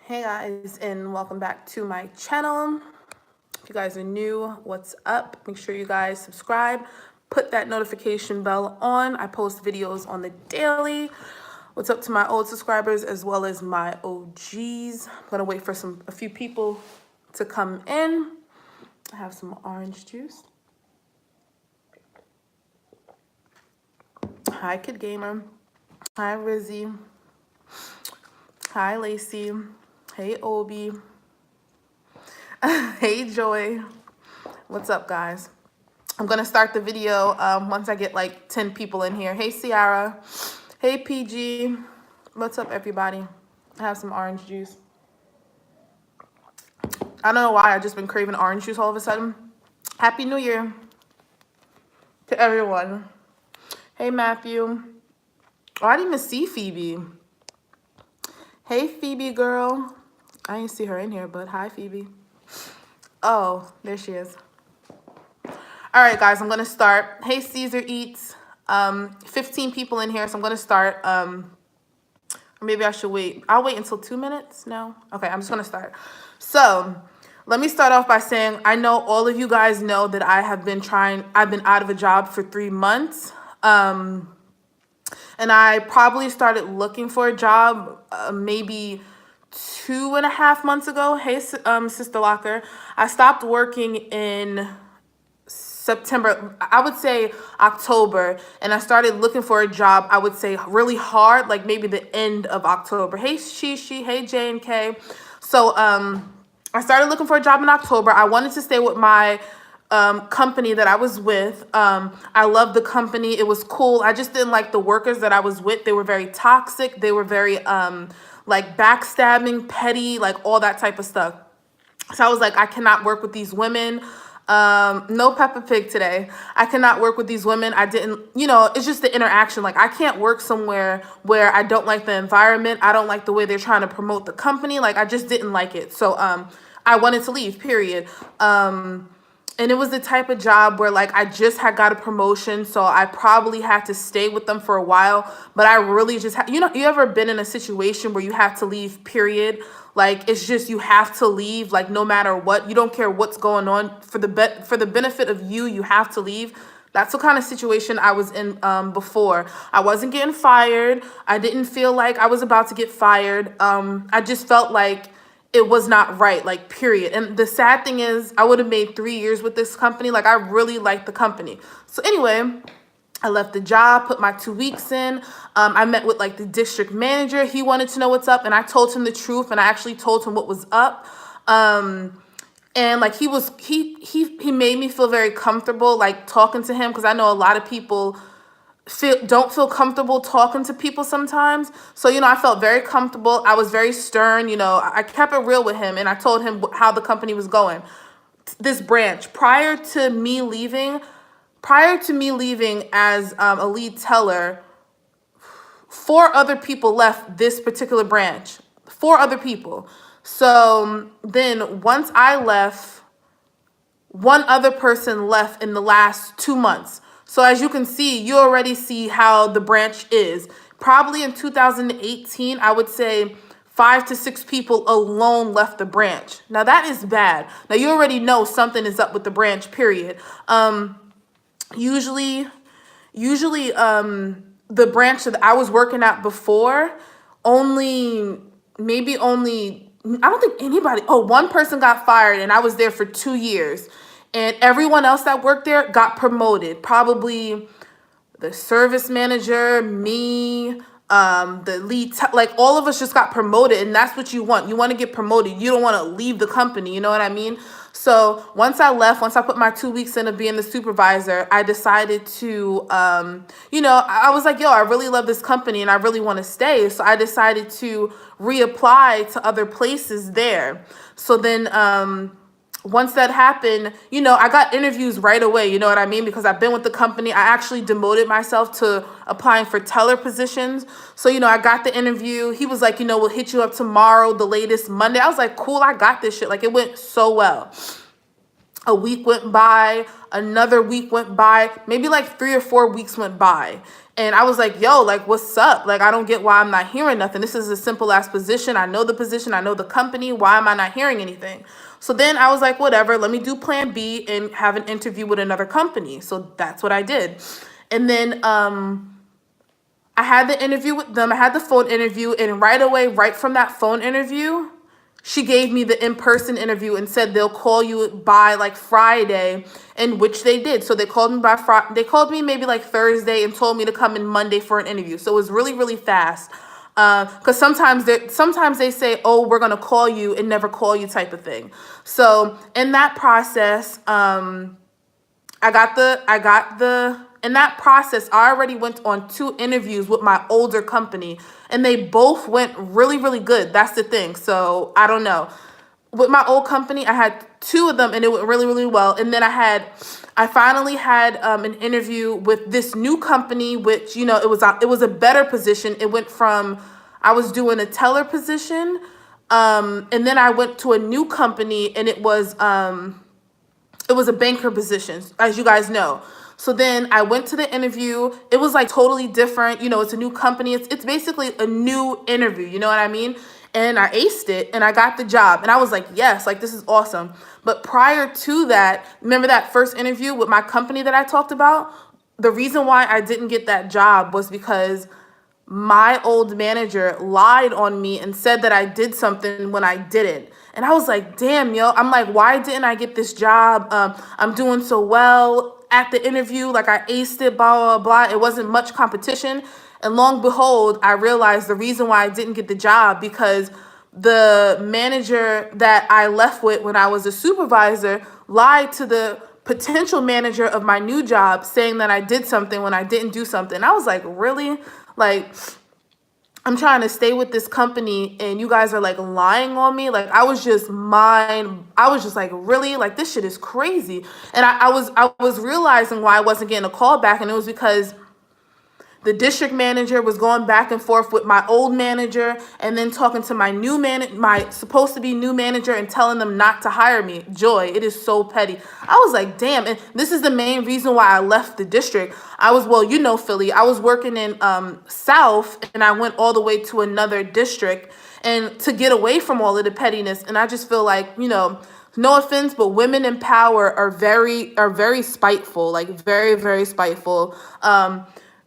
Hey guys, and welcome back to my channel. If you guys are new, what's up? Make sure you guys subscribe, put that notification bell on. I post videos on the daily. What's up to my old subscribers as well as my OGs? I'm gonna wait for a few people to come in. I have some orange juice. Hi Kid Gamer. Hi Rizzy. Hi Lacey. Hey Obi. Hey Joy. What's up guys? I'm gonna start the video once I get like 10 people in here. Hey Ciara. Hey PG. What's up everybody? I have some orange juice. I don't know why I've just been craving orange juice all of a sudden. Happy New Year to everyone. Hey Matthew. Oh, I didn't even see Phoebe. Hey Phoebe girl. I didn't see her in here, but hi Phoebe. Oh, there she is. All right, guys, I'm gonna start. Hey, Caesar Eats. 15 people in here, so I'm gonna start. Or maybe I should wait. I'll wait until 2 minutes. No? Okay, I'm just gonna start. So let me start off by saying I know all of you guys know that I've been out of a job for 3 months. And I probably started looking for a job maybe 2.5 months ago. Hey, Sister Locker. I stopped working in September, I would say October, and I started looking for a job, I would say really hard, like maybe the end of October. Hey Shishi, hey J and K. So I started looking for a job in October. I wanted to stay with my company that I was with. I loved the company. It was cool. I just didn't like the workers that I was with. They were very toxic. They were very like backstabbing, petty, like all that type of stuff. So I was like, I cannot work with these women. No Peppa Pig today. I cannot work with these women. I didn't, it's just the interaction. Like I can't work somewhere where I don't like the environment. I don't like the way they're trying to promote the company. Like I just didn't like it. So I wanted to leave, period. And it was the type of job where like I just had got a promotion, so I probably had to stay with them for a while. But I really just you ever been in a situation where you have to leave, period? Like it's just you have to leave, like no matter what. You don't care what's going on for the benefit of you. You have to leave. That's the kind of situation I was in before. I wasn't getting fired. I didn't feel like I was about to get fired. I just felt like it was not right, like period. And the sad thing is I would have made 3 years with this company. Like I really liked the company. So anyway, I left the job, put my 2 weeks in. I met with like the district manager. He wanted to know what's up, and I told him the truth, and I actually told him what was up. And like he made me feel very comfortable like talking to him, because I know a lot of people don't feel comfortable talking to people sometimes. So, I felt very comfortable. I was very stern. I kept it real with him, and I told him how the company was going. This branch, prior to me leaving as a lead teller, 4 other people left this particular branch. 4 other people. So then once I left, 1 other person left in the last 2 months. So as you can see, you already see how the branch is. Probably in 2018, I would say 5 to 6 people alone left the branch. Now that is bad. Now you already know something is up with the branch, period. Usually the branch that I was working at before, I don't think anybody, 1 person got fired, and I was there for 2 years. And everyone else that worked there got promoted. Probably the service manager, me, the lead, like all of us just got promoted. And that's what you want. You want to get promoted. You don't want to leave the company. You know what I mean? So once I put my 2 weeks in of being the supervisor, I decided to, I was like, yo, I really love this company and I really want to stay. So I decided to reapply to other places there. So then, once that happened, I got interviews right away, you know what I mean? Because I've been with the company. I actually demoted myself to applying for teller positions. So, I got the interview. He was like, we'll hit you up tomorrow, the latest Monday. I was like, cool, I got this shit. Like, it went so well. A week went by, another week went by, maybe like 3 or 4 weeks went by. And I was like, yo, like, what's up? Like, I don't get why I'm not hearing nothing. This is a simple ass position. I know the position. I know the company. Why am I not hearing anything? So then I was like, whatever, let me do plan B and have an interview with another company. So that's what I did. And then I had the interview with them. I had the phone interview. And right away, right from that phone interview, she gave me the in-person interview and said they'll call you by like Friday, and which they did. So they called me by Friday. They called me maybe like Thursday and told me to come in Monday for an interview. So it was really, really fast. Because sometimes they say, oh, we're gonna call you and never call you type of thing. So in that process, in that process, I already went on 2 interviews with my older company, and they both went really, really good. That's the thing. So I don't know. With my old company, I had 2 of them, and it went really, really well. And then I finally had an interview with this new company, which, you know, it was a better position. It went from, I was doing a teller position, and then I went to a new company, and it was a banker position, as you guys know. So then I went to the interview. It was like totally different. You know, it's a new company. It's basically a new interview. You know what I mean? And I aced it and I got the job. And I was like, yes, like this is awesome. But prior to that, remember that first interview with my company that I talked about? The reason why I didn't get that job was because my old manager lied on me and said that I did something when I didn't. And I was like, damn, yo. I'm like, why didn't I get this job? I'm doing so well at the interview. Like, I aced it, blah, blah, blah. It wasn't much competition. And long behold, I realized the reason why I didn't get the job because the manager that I left with when I was a supervisor lied to the potential manager of my new job saying that I did something when I didn't do something. I was like, really? Like, I'm trying to stay with this company and you guys are like lying on me. Like, I was just like, really? Like, this shit is crazy. And I was realizing why I wasn't getting a call back, and it was because the district manager was going back and forth with my old manager and then talking to my my supposed to be new manager and telling them not to hire me. Joy, it is so petty. I was like, damn. And this is the main reason why I left the district. Well, you know, Philly, I was working in South, and I went all the way to another district and to get away from all of the pettiness. And I just feel like, you know, no offense, but women in power are very spiteful, like very, very spiteful.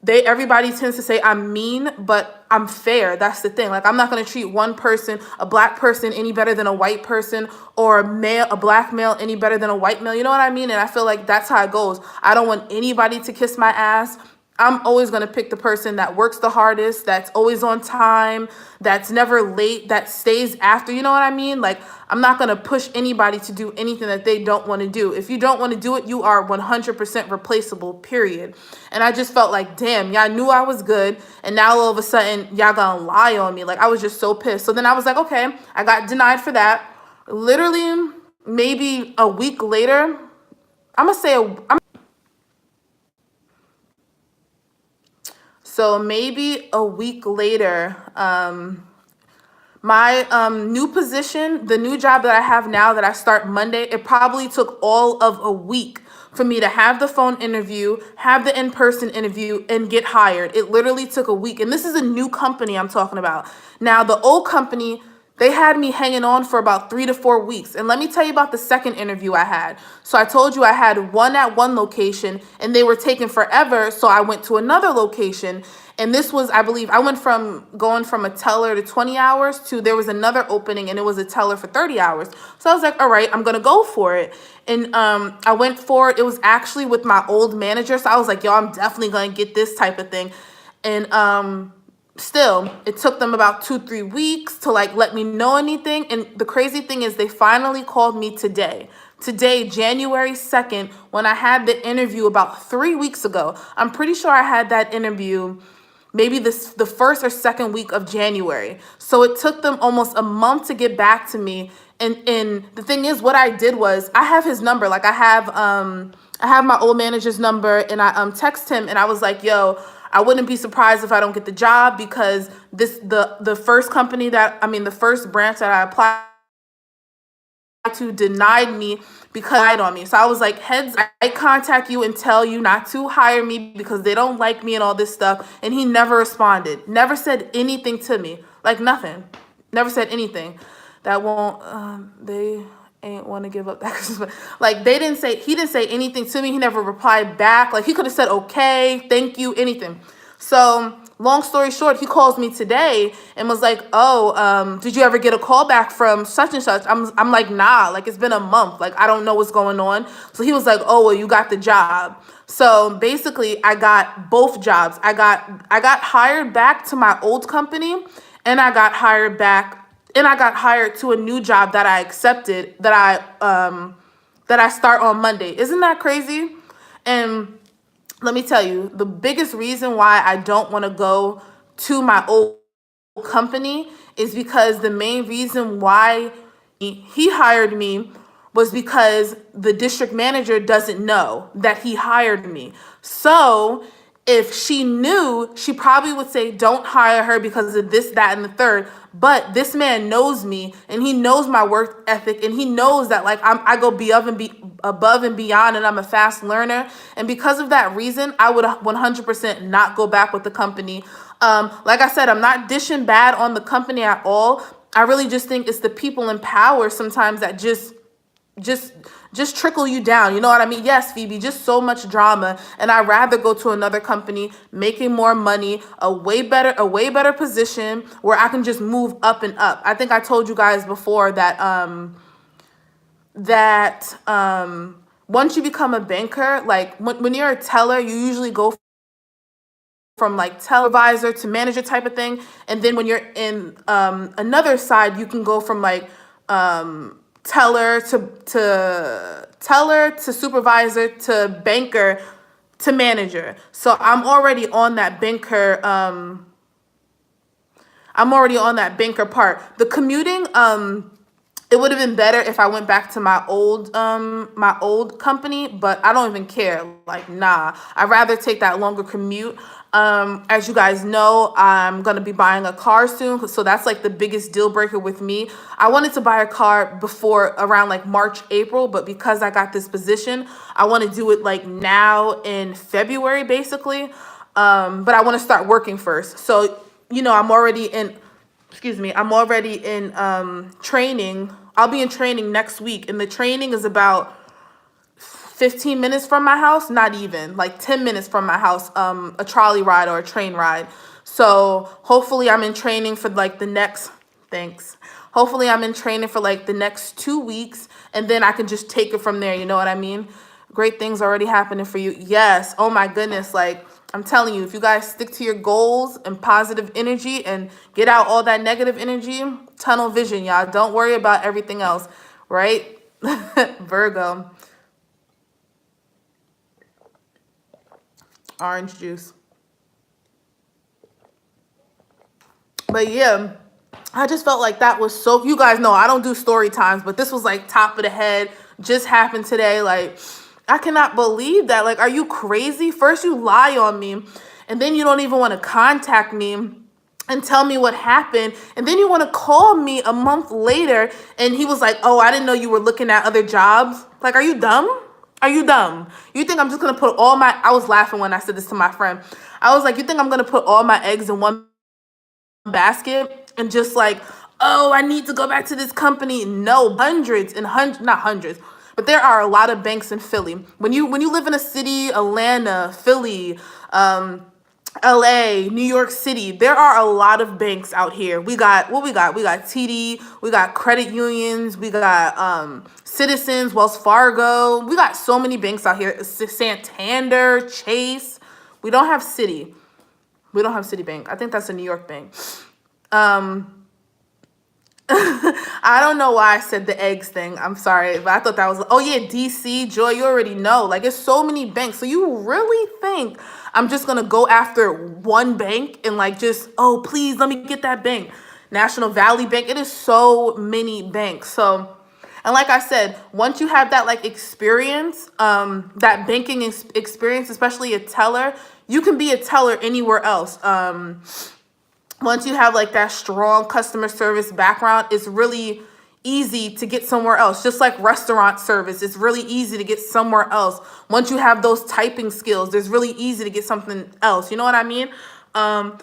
Everybody tends to say I'm mean, but I'm fair. That's the thing. Like, I'm not going to treat one person, a black person, any better than a white person, or a black male any better than a white male. You know what I mean? And I feel like that's how it goes. I don't want anybody to kiss my ass. I'm always going to pick the person that works the hardest, that's always on time, that's never late, that stays after. You know what I mean? Like, I'm not going to push anybody to do anything that they don't want to do. If you don't want to do it, you are 100% replaceable, period. And I just felt like, damn, y'all knew I was good, and now all of a sudden, y'all gonna lie on me. Like, I was just so pissed. So then I was like, okay, I got denied for that. Literally, maybe a week later, So maybe a week later, my new position, the new job that I have now that I start Monday, it probably took all of a week for me to have the phone interview, have the in-person interview, and get hired. It literally took a week. And this is a new company I'm talking about. Now, the old company, they had me hanging on for about 3 to 4 weeks. And let me tell you about the second interview I had. So I told you I had one at one location, and they were taking forever, so I went to another location. And this was, I believe, I went from going from a teller to 20 hours to there was another opening, and it was a teller for 30 hours. So I was like, all right, I'm going to go for it. And I went for it. It was actually with my old manager. So I was like, yo, I'm definitely going to get this type of thing. And still, it took them about 2-3 weeks to like let me know anything. And the crazy thing is they finally called me today, January 2nd, when I had the interview about 3 weeks ago. I'm pretty sure I had that interview maybe the first or second week of January. So it took them almost a month to get back to me. And the thing is, what I did was I have his number. Like, I have my old manager's number, and I text him, and I was like, yo, I wouldn't be surprised if I don't get the job, because the first branch that I applied to denied me because they lied on me. So I was like, heads, I contact you and tell you not to hire me because they don't like me and all this stuff. And he never responded, never said anything to me, like nothing, never said anything. That won't, they ain't want to give up that. Like he didn't say anything to me. He never replied back. Like he could have said, okay, thank you, anything. So long story short, he calls me today and was like, oh, did you ever get a call back from such and such? I'm like, nah, like it's been a month. Like, I don't know what's going on. So he was like, oh, well, you got the job. So basically I got both jobs. I got hired back to my old company, and I got hired to a new job that I accepted that I start on Monday. Isn't that crazy? And let me tell you, the biggest reason why I don't want to go to my old company is because the main reason why he hired me was because the district manager doesn't know that he hired me. So if she knew, she probably would say, don't hire her because of this, that, and the third. But this man knows me, and he knows my work ethic, and he knows that like I go above and beyond, and I'm a fast learner. And because of that reason, I would 100% not go back with the company. Like I said, I'm not dishing bad on the company at all. I really just think it's the people in power sometimes that just trickle you down. You know what I mean? Yes, Phoebe, just so much drama. And I'd rather go to another company making more money, a way better position where I can just move up and up. I think I told you guys before that once you become a banker, like when you're a teller, you usually go from like televisor to manager type of thing. And then when you're in another side, you can go from like teller to supervisor to banker to manager. So I'm already on that banker. I'm already on that banker part. The commuting, it would have been better if I went back to my old company, but I don't even care. Like, nah, I'd rather take that longer commute. As you guys know, I'm going to be buying a car soon. So that's like the biggest deal breaker with me. I wanted to buy a car before around like March, April, but because I got this position, I want to do it like now in February, basically. But I want to start working first. So, you know, I'm already in training. I'll be in training next week. And the training is about 15 minutes from my house, not even, like 10 minutes from my house, a trolley ride or a train ride. So hopefully I'm in training for like the next, Hopefully I'm in training for like the next 2 weeks, and then I can just take it from there. You know what I mean? Great things already happening for you. Yes. Oh my goodness. Like, I'm telling you, if you guys stick to your goals and positive energy and get out all that negative energy, tunnel vision, y'all. Don't worry about everything else, right? Virgo. Orange juice. But yeah, I just felt like that was so, you guys know I don't do story times, but this was like top of the head, just happened today. Like, I cannot believe that. Like, are you crazy? First you lie on me, and then you don't even want to contact me and tell me what happened. And then you want to call me a month later, and he was like, oh, I didn't know you were looking at other jobs. Like, are you dumb? Are you dumb? You think I'm just going to put I was laughing when I said this to my friend. I was like, you think I'm going to put all my eggs in one basket and just like, oh, I need to go back to this company? No, not hundreds, but there are a lot of banks in Philly. When you live in a city, Atlanta, Philly, LA, New York City, there are a lot of banks out here. We got TD, we got credit unions, we got Citizens, Wells Fargo. We got so many banks out here. Santander, Chase. We don't have Citi. We don't have Citibank. I think that's a New York bank. I don't know why I said the eggs thing. I'm sorry, but I thought that was, oh yeah, DC, Joy, you already know. Like, it's so many banks. So you really think I'm just going to go after one bank and like just, oh, please, let me get that bank. National Valley Bank. It is so many banks. So, and like I said, once you have that like experience, that banking experience, especially a teller, you can be a teller anywhere else. Once you have like that strong customer service background, it's really easy to get somewhere else. Just like restaurant service, it's really easy to get somewhere else. Once you have those typing skills, it's really easy to get something else. You know what I mean?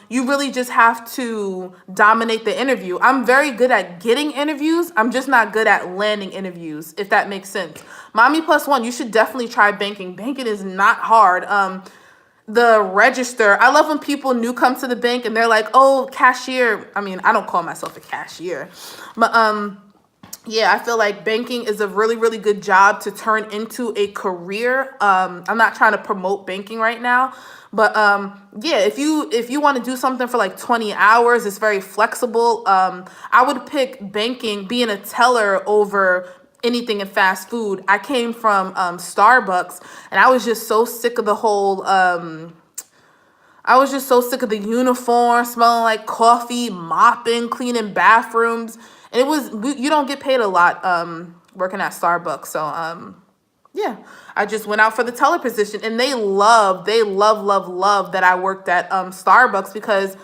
You really just have to dominate the interview. I'm very good at getting interviews. I'm just not good at landing interviews, if that makes sense. Mommy Plus One, you should definitely try banking. Banking is not hard. The register, I love when people new come to the bank and they're like, oh, cashier. I mean, I don't call myself a cashier, but yeah, I feel like banking is a really, really good job to turn into a career. I'm not trying to promote banking right now, but yeah, if you want to do something for like 20 hours, it's very flexible. I would pick banking, being a teller, over anything in fast food. I came from Starbucks, and I was just so sick of the whole I was just so sick of the uniform, smelling like coffee, mopping, cleaning bathrooms. And you don't get paid a lot working at Starbucks. So, yeah, I just went out for the teller position, and they love that I worked at Starbucks, because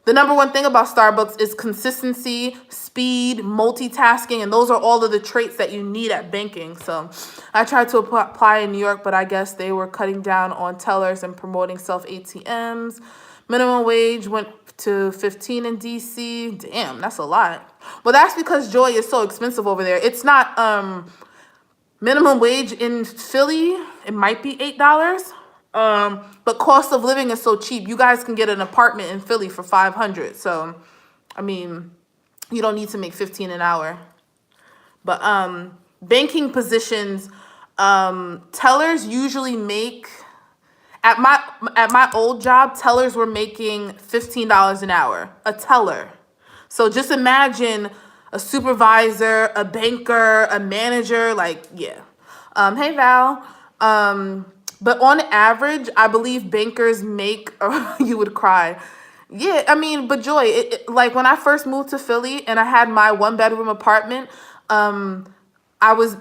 the number one thing about Starbucks is consistency, speed, multitasking, and those are all of the traits that you need at banking. So I tried to apply in New York, but I guess they were cutting down on tellers and promoting self ATMs. Minimum wage went to 15 in DC. Damn, that's a lot. Well, that's because Joy is so expensive over there. It's not minimum wage in Philly. It might be $8. But cost of living is so cheap. You guys can get an apartment in Philly for $500. So, I mean, you don't need to make 15 an hour. But banking positions, tellers usually make, at my old job, tellers were making $15 an hour, a teller. So just imagine a supervisor, a banker, a manager, like, yeah. Hey, Val. But on average, I believe bankers make, you would cry. Yeah, I mean, but Joy, like when I first moved to Philly and I had my 1-bedroom apartment, I was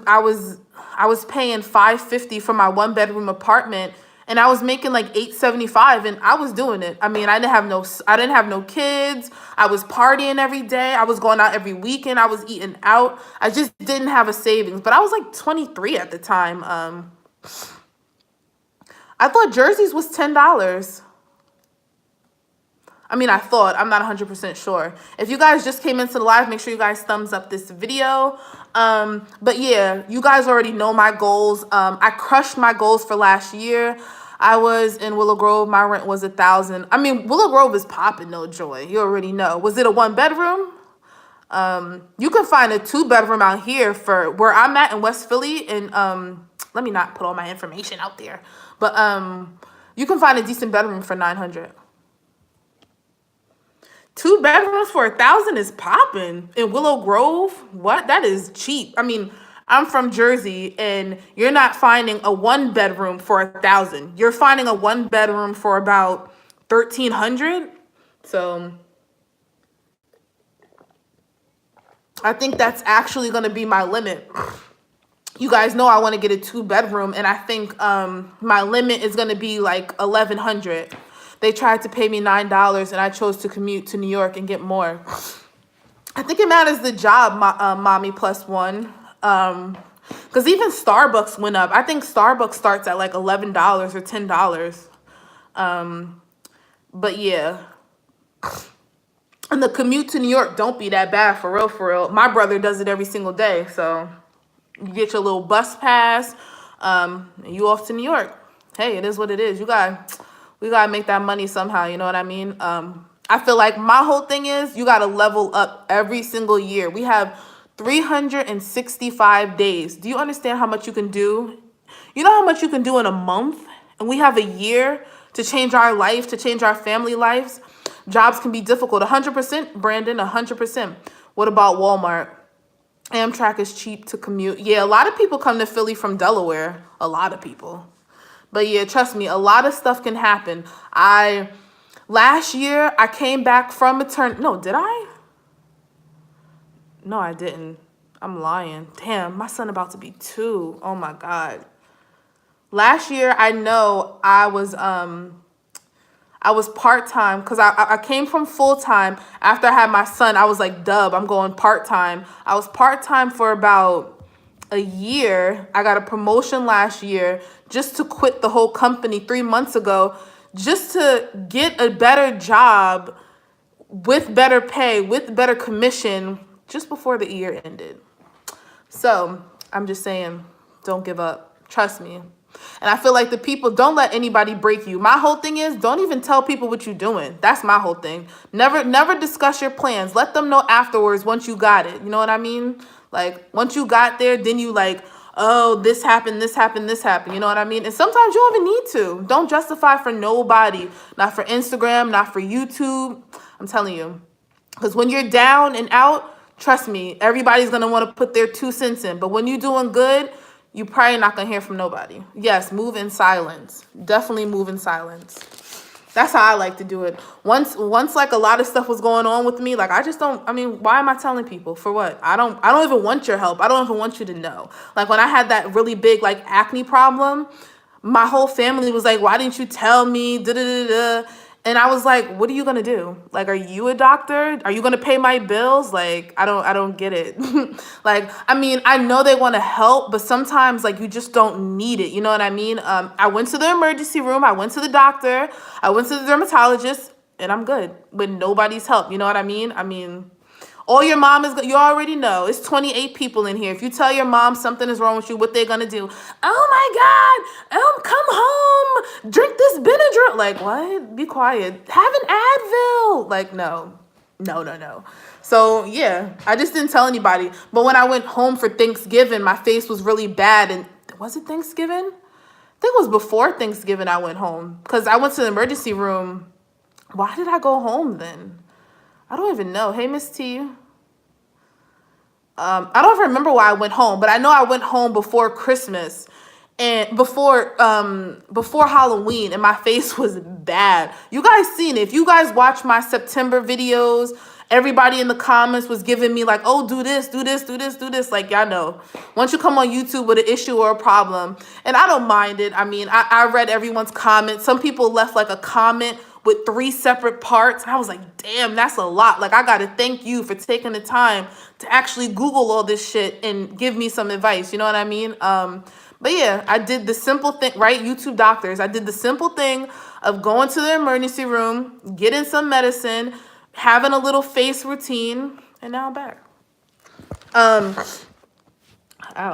paying $550 for my 1-bedroom apartment, and I was making like $875, and I was doing it. I mean, I didn't have no kids. I was partying every day. I was going out every weekend. I was eating out. I just didn't have a savings. But I was like 23 at the time. I thought jerseys was $10. I mean, I'm not 100% sure. If you guys just came into the live, make sure you guys thumbs up this video. But yeah, you guys already know my goals. I crushed my goals for last year. I was in Willow Grove. My rent was $1,000. I mean, Willow Grove is popping, no Joy. You already know. Was it a 1-bedroom? You can find a 2-bedroom out here for where I'm at in West Philly. And let me not put all my information out there. But you can find a decent bedroom for $900. 2 bedrooms for $1,000 is popping in Willow Grove. What? That is cheap. I mean, I'm from Jersey, and you're not finding a 1-bedroom for $1,000. You're finding a 1-bedroom for about $1,300. So I think that's actually going to be my limit. You guys know I want to get a 2-bedroom, and I think my limit is going to be like $1,100. They tried to pay me $9, and I chose to commute to New York and get more. I think it matters the job, Mommy Plus One. Because even Starbucks went up. I think Starbucks starts at like $11 or $10. But yeah. And the commute to New York don't be that bad, for real, for real. My brother does it every single day. So you get your little bus pass, and you off to New York. Hey, it is what it is. We gotta make that money somehow, you know what I mean? I feel like my whole thing is you gotta level up every single year. We have 365 days. Do you understand how much you can do? You know how much you can do in a month? And we have a year to change our life, to change our family lives. Jobs can be difficult. 100%, Brandon, 100%. What about Walmart? Amtrak is cheap to commute. Yeah, a lot of people come to Philly from Delaware. A lot of people. But yeah, trust me, a lot of stuff can happen. Last year, I came back from maternity. No, did I? No, I didn't. I'm lying. Damn, my son about to be 2. Oh my God. Last year, I know I I was part-time because I came from full-time. After I had my son, I was like, dub, I'm going part-time. I was part-time for about a year. I got a promotion last year just to quit the whole company 3 months ago, just to get a better job with better pay, with better commission, just before the year ended. So I'm just saying, don't give up. Trust me. And I feel like the people, don't let anybody break you. My whole thing is, don't even tell people what you're doing. That's my whole thing. Never discuss your plans. Let them know afterwards once you got it. You know what I mean? Like, once you got there, then you like, oh, this happened, this happened, this happened. You know what I mean? And sometimes you don't even need to. Don't justify for nobody. Not for Instagram, not for YouTube. I'm telling you. Because when you're down and out, trust me, everybody's going to want to put their 2 cents in. But when you're doing good, you probably not going to hear from nobody. Yes, move in silence. Definitely move in silence. That's how I like to do it. Once like a lot of stuff was going on with me, like I just don't, I mean, why am I telling people? For what? I don't even want your help. I don't even want you to know. Like when I had that really big like acne problem, my whole family was like, why didn't you tell me? Da, da, da, da. And I was like, what are you gonna do? Like, are you a doctor? Are you gonna pay my bills? Like, I don't get it. Like, I mean, I know they want to help, but sometimes like you just don't need it. You know what I mean? I went to the emergency room. I went to the doctor. I went to the dermatologist, and I'm good with nobody's help. You know what I mean? I mean, all your mom is, you already know. It's 28 people in here. If you tell your mom something is wrong with you, what they're going to do? Oh my God, come home, drink this Benadryl. Like, what? Be quiet. Have an Advil. Like, no. So, yeah, I just didn't tell anybody. But when I went home for Thanksgiving, my face was really bad. And was it Thanksgiving? I think it was before Thanksgiving I went home. Because I went to the emergency room. Why did I go home then? I don't even know. Hey, Miss T. I don't even remember why I went home, but I know I went home before Christmas and before Halloween, and my face was bad. You guys seen it. If you guys watch my September videos, everybody in the comments was giving me like, oh, do this, do this, do this, do this. Like, y'all know, once you come on YouTube with an issue or a problem, and I don't mind it. I mean, I read everyone's comments. Some people left like a comment with 3 separate parts. And I was like, damn, that's a lot. Like, I got to thank you for taking the time to actually Google all this shit and give me some advice. You know what I mean? But yeah, I did the simple thing, right? YouTube doctors. I did the simple thing of going to the emergency room, getting some medicine, having a little face routine, and now I'm back. Ow,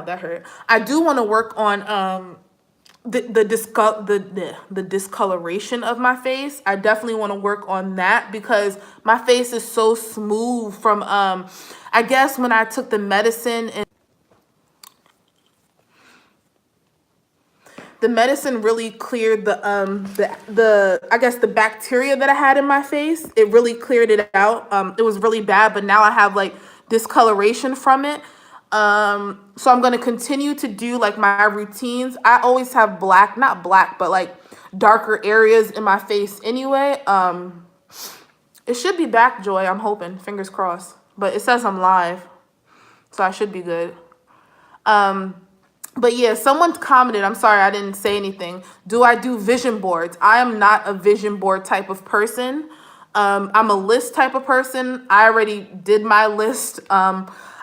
that hurt. I do want to work on the discoloration of my face. I definitely want to work on that because my face is so smooth from I guess when I took the medicine, and the medicine really cleared the I guess the bacteria that I had in my face. It really cleared it out. It was really bad, but now I have like discoloration from it. So I'm going to continue to do like my routines. I always have black, not black, but like darker areas in my face anyway. It should be back, Joy. I'm hoping, fingers crossed, but it says I'm live, so I should be good. But yeah, someone commented, I'm sorry, I didn't say anything. Do I do vision boards? I am not a vision board type of person. I'm a list type of person. I already did my list.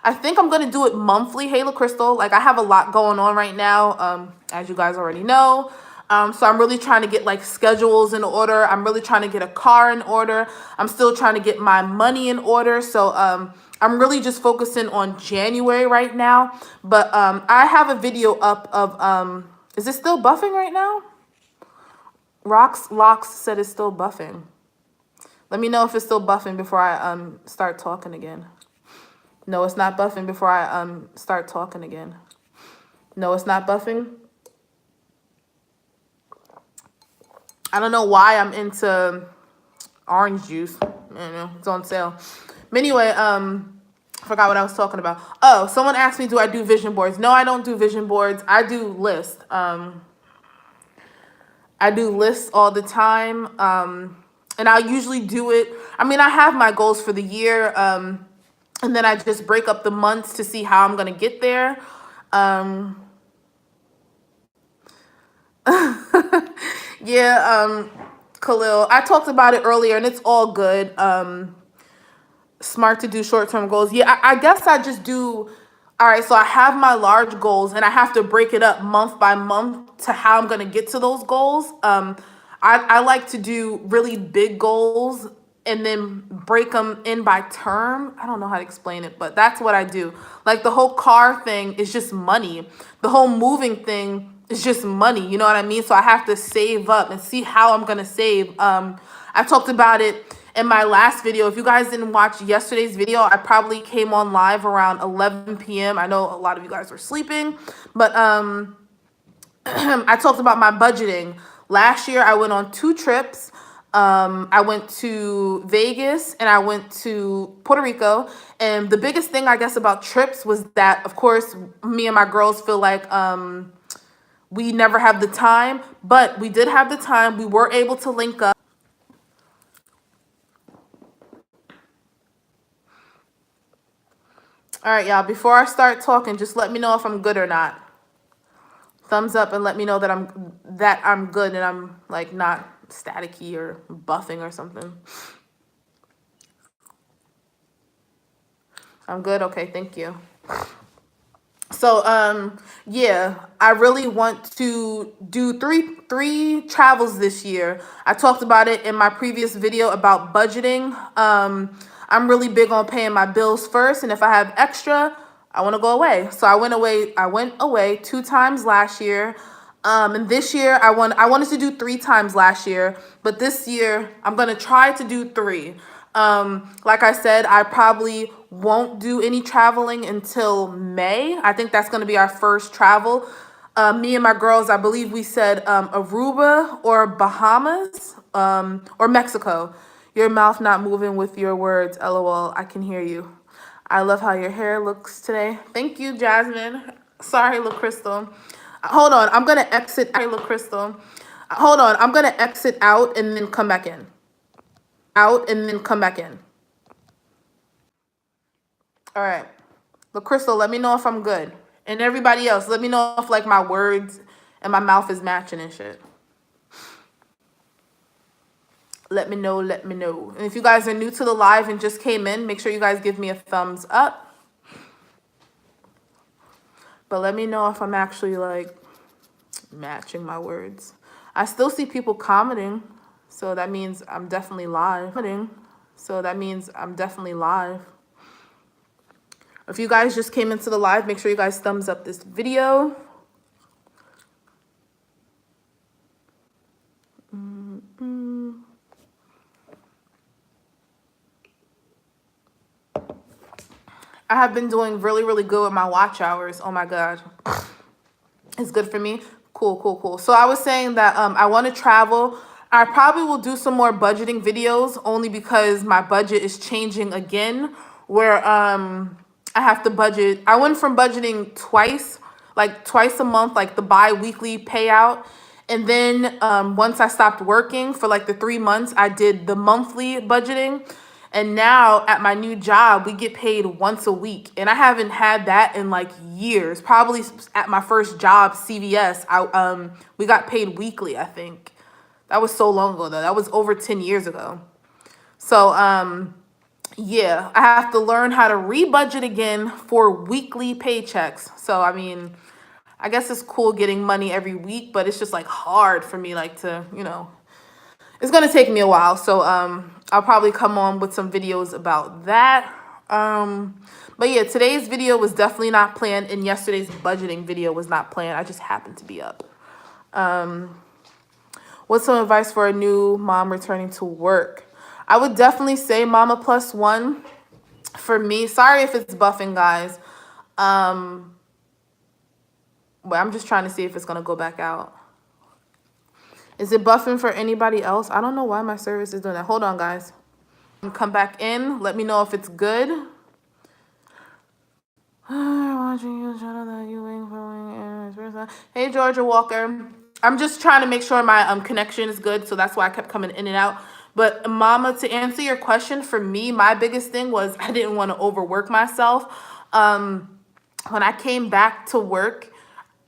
I think I'm going to do it monthly, Hayla Crystal. Like, I have a lot going on right now, as you guys already know. So I'm really trying to get like schedules in order. I'm really trying to get a car in order. I'm still trying to get my money in order. So I'm really just focusing on January right now. But I have a video up of, is it still buffing right now? Locks said it's still buffing. Let me know if it's still buffing before I start talking again. No, it's not buffing before I start talking again. No, it's not buffing. I don't know why I'm into orange juice. I don't know, it's on sale. But anyway, forgot what I was talking about. Oh, someone asked me, do I do vision boards? No, I don't do vision boards. I do lists. I do lists all the time. And I usually do it. I mean, I have my goals for the year. And then I just break up the months to see how I'm going to get there. Yeah, Khalil. I talked about it earlier, and it's all good. Smart to do short-term goals. Yeah, I guess I just do. All right, so I have my large goals, and I have to break it up month by month to how I'm gonna get to those goals. I like to do really big goals and then break them in by term. I don't know how to explain it, but that's what I do. Like the whole car thing is just money. The whole moving thing is just money. You know what I mean? So I have to save up and see how I'm gonna save. I talked about it in my last video. If you guys didn't watch yesterday's video, I probably came on live around 11 p.m. I know a lot of you guys were sleeping, but I talked about my budgeting. Last year, I went on 2 trips. I went to Vegas and I went to Puerto Rico. And the biggest thing, I guess, about trips was that, of course, me and my girls feel like we never have the time, but we did have the time. We were able to link up. All right, y'all, before I start talking, just let me know if I'm good or not. Thumbs up and let me know that I'm good and I'm like not staticky or buffing or something. I'm good? Okay, thank you. So yeah, I really want to do three travels this year. I talked about it in my previous video about budgeting. I'm really big on paying my bills first, and if I have extra, I want to go away. So I went away 2 times last year. And this year I wanted to do 3 times last year, but this year I'm going to try to do 3. Like I said, I probably won't do any traveling until May. I think that's going to be our first travel. Me and my girls, I believe we said Aruba or Bahamas, or Mexico. Your mouth not moving with your words. LOL. I can hear you. I love how your hair looks today. Thank you, Jasmine. Sorry, La Crystal. Hold on. I'm going to exit. La Crystal. Hold on. I'm going to exit out and then come back in. Out and then come back in. All right. La Crystal, let me know if I'm good. And everybody else, let me know if like my words and my mouth is matching and shit. Let me know, let me know. And if you guys are new to the live and just came in, make sure you guys give me a thumbs up. But let me know if I'm actually like matching my words. I still see people commenting, so that means I'm definitely live. So that means I'm definitely live. If you guys just came into the live, make sure you guys thumbs up this video. I have been doing really, really good with my watch hours. Oh my God. It's good for me. Cool, cool, cool. So I was saying that I want to travel. I probably will do some more budgeting videos only because my budget is changing again, where I have to budget. I went from budgeting twice a month, like the bi-weekly payout. And then once I stopped working for like the 3 months, I did the monthly budgeting. And now at my new job, we get paid once a week. And I haven't had that in like years. Probably at my first job, CVS, we got paid weekly, I think. That was so long ago, though. That was over 10 years ago. So, yeah, I have to learn how to re-budget again for weekly paychecks. So, I mean, I guess it's cool getting money every week, but it's just like hard for me like to, you know, it's going to take me a while. So, I'll probably come on with some videos about that. But yeah, today's video was definitely not planned, and yesterday's budgeting video was not planned. I just happened to be up. What's some advice for a new mom returning to work? I would definitely say Mama Plus One for me. Sorry if it's buffing, guys. But I'm just trying to see if it's going to go back out. Is it buffing for anybody else? I don't know why my service is doing that. Hold on, guys. Come back in. Let me know if it's good. Hey, Georgia Walker. I'm just trying to make sure my connection is good, so that's why I kept coming in and out. But Mama, to answer your question, for me, my biggest thing was I didn't want to overwork myself. When I came back to work,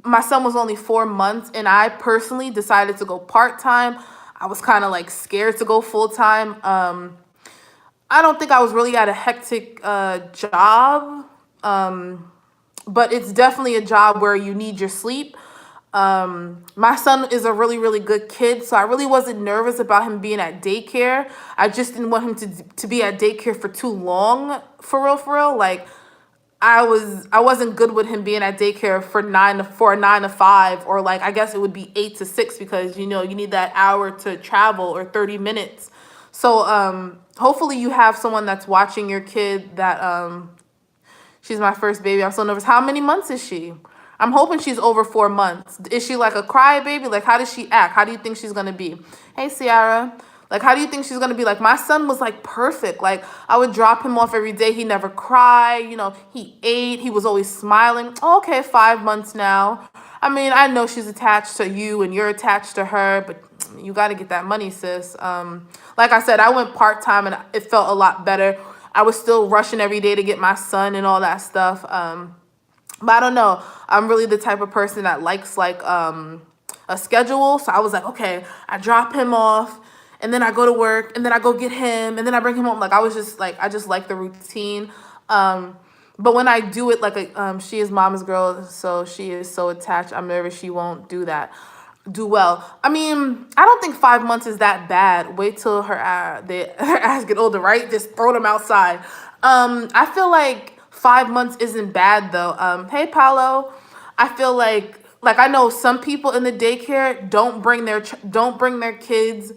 my son was only 4 months, and I personally decided to go part-time. I was kind of like scared to go full time. I don't think I was really at a hectic job, but it's definitely a job where you need your sleep. My son is a really, really good kid, so I really wasn't nervous about him being at daycare. I just didn't want him to be at daycare for too long, for real, for real. Like I wasn't good with him being at daycare for a 9 to 5, or like I guess it would be 8 to 6, because you need that hour to travel, or 30 minutes. So hopefully you have someone that's watching your kid. That she's my first baby. I'm so nervous. How many months is she? I'm hoping she's over 4 months. Is she like a crybaby? Like, how does she act? How do you think she's gonna be? Hey, Ciara. Like, how do you think she's gonna be? Like, my son was like perfect. Like, I would drop him off every day. He never cried. He ate. He was always smiling. Oh, okay, 5 months now. I mean, I know she's attached to you and you're attached to her, but you got to get that money, sis. Like I said, I went part-time and it felt a lot better. I was still rushing every day to get my son and all that stuff. But I don't know. I'm really the type of person that likes like a schedule. So I was like, okay, I drop him off and then I go to work and then I go get him and then I bring him home. Like I just like the routine. But when I do it, she is mama's girl, so she is so attached. I'm nervous she won't do well. I mean, I don't think 5 months is that bad. Wait till her ass get older, right? Just throw them outside. I feel like 5 months isn't bad though. Hey Paolo, I feel like I know some people in the daycare don't bring their kids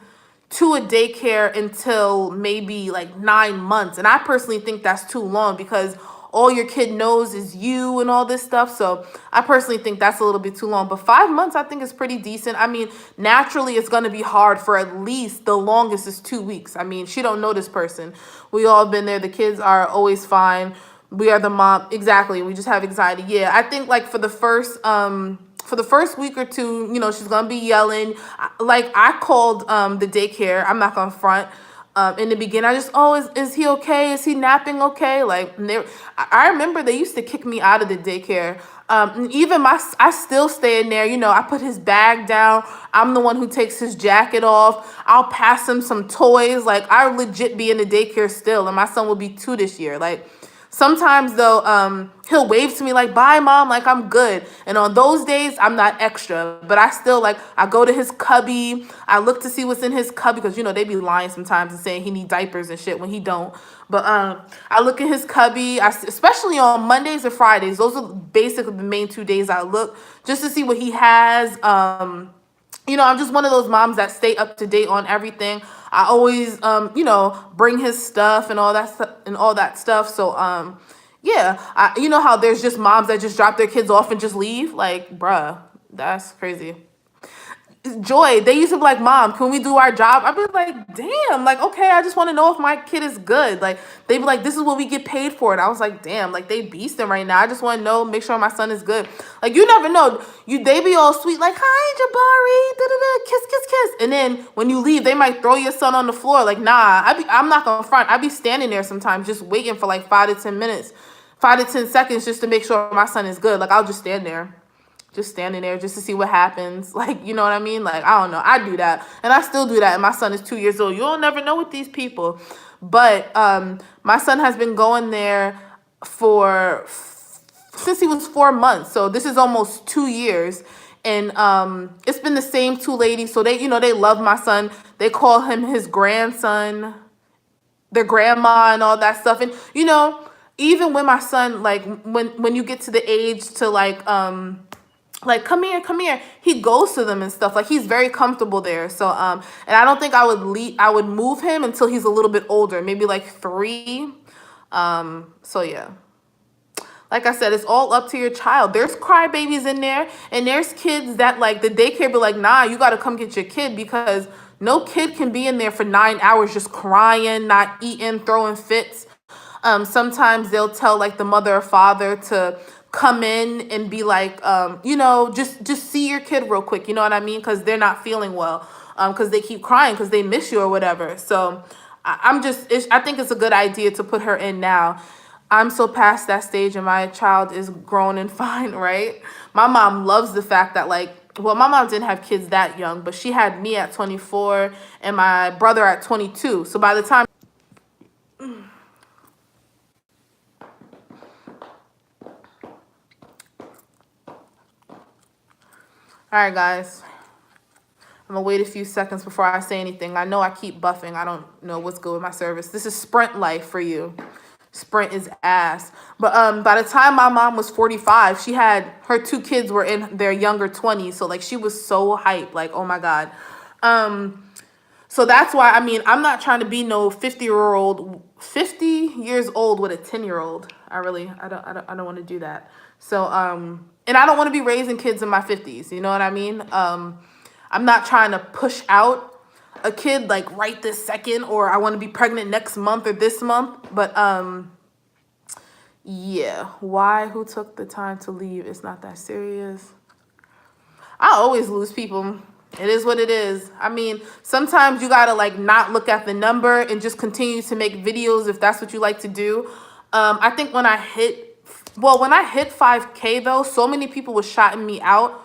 to a daycare until maybe like 9 months, and I personally think that's too long because all your kid knows is you and all this stuff. So I personally think that's a little bit too long. But 5 months, I think, is pretty decent. I mean, naturally, it's going to be hard for at least the longest is 2 weeks. I mean, she don't know this person. We all been there. The kids are always fine. We are the mom. Exactly. We just have anxiety. Yeah, I think like for the first week or two, she's going to be yelling. I called the daycare. I'm not going to front. In the beginning, I just, is he okay? Is he napping okay? I remember they used to kick me out of the daycare. I still stay in there. I put his bag down. I'm the one who takes his jacket off. I'll pass him some toys. Like, I legit be in the daycare still, and my son will be 2 this year. Like, sometimes though, he'll wave to me like, bye mom, like I'm good. And on those days, I'm not extra, but I still I go to his cubby. I look to see what's in his cubby because, they be lying sometimes and saying he need diapers and shit when he don't. But I look at his cubby, especially on Mondays or Fridays. Those are basically the main 2 days I look just to see what he has. I'm just one of those moms that stay up to date on everything. I always, bring his stuff and all that stuff. So, yeah, you know how there's just moms that just drop their kids off and just leave? Like, bruh, that's crazy. Joy, they used to be like, Mom, can we do our job? I'd be like, damn, like, okay, I just want to know if my kid is good. Like, they'd be like, this is what we get paid for. And I was like, damn, like, they beasting right now. I just want to know, make sure my son is good. Like, you never know. They be all sweet, like, hi, Jabari, da-da-da, kiss, kiss, kiss. And then when you leave, they might throw your son on the floor. Like, nah, I'm not going to front. I be standing there sometimes just waiting for like 5 to 10 minutes, 5 to 10 seconds just to make sure my son is good. Like, I'll just stand there. Just standing there just to see what happens. Like, you know what I mean? Like, I don't know. I do that. And I still do that. And my son is 2 years old. You'll never know with these people. But my son has been going there since he was 4 months. So this is almost 2 years. And it's been the same two ladies. So they love my son. They call him his grandson, their grandma and all that stuff. And, even when my son, like, when you get to the age to come here, he goes to them and stuff. Like, he's very comfortable there. So and I don't think I would move him until he's a little bit older, maybe like 3. So yeah, like I said, it's all up to your child. There's crybabies in there, and there's kids that like the daycare be like, nah, you got to come get your kid, because no kid can be in there for 9 hours just crying, not eating, throwing fits. Sometimes they'll tell like the mother or father to come in and be like, just see your kid real quick. You know what I mean? Because they're not feeling well. Because they keep crying because they miss you or whatever. So I think it's a good idea to put her in now. I'm so past that stage and my child is grown and fine, right? My mom loves the fact that like well, my mom didn't have kids that young, but she had me at 24 and my brother at 22. So by the time, all right, guys, I'm gonna wait a few seconds before I say anything. I know I keep buffing. I don't know what's good with my service. This is Sprint life for you. Sprint is ass. But by the time my mom was 45, she had her 2 kids were in their younger 20s. So like she was so hyped, like, oh my God. So that's why, I mean, I'm not trying to be no 50 years old with a 10-year-old. I don't want to do that. So and I don't want to be raising kids in my 50s. You know what I mean? I'm not trying to push out a kid like right this second, or I want to be pregnant next month or this month. But yeah, why? Who took the time to leave? It's not that serious. I always lose people. It is what it is. I mean, sometimes you gotta like not look at the number and just continue to make videos if that's what you like to do. I think when I hit 5K though, so many people were shouting me out.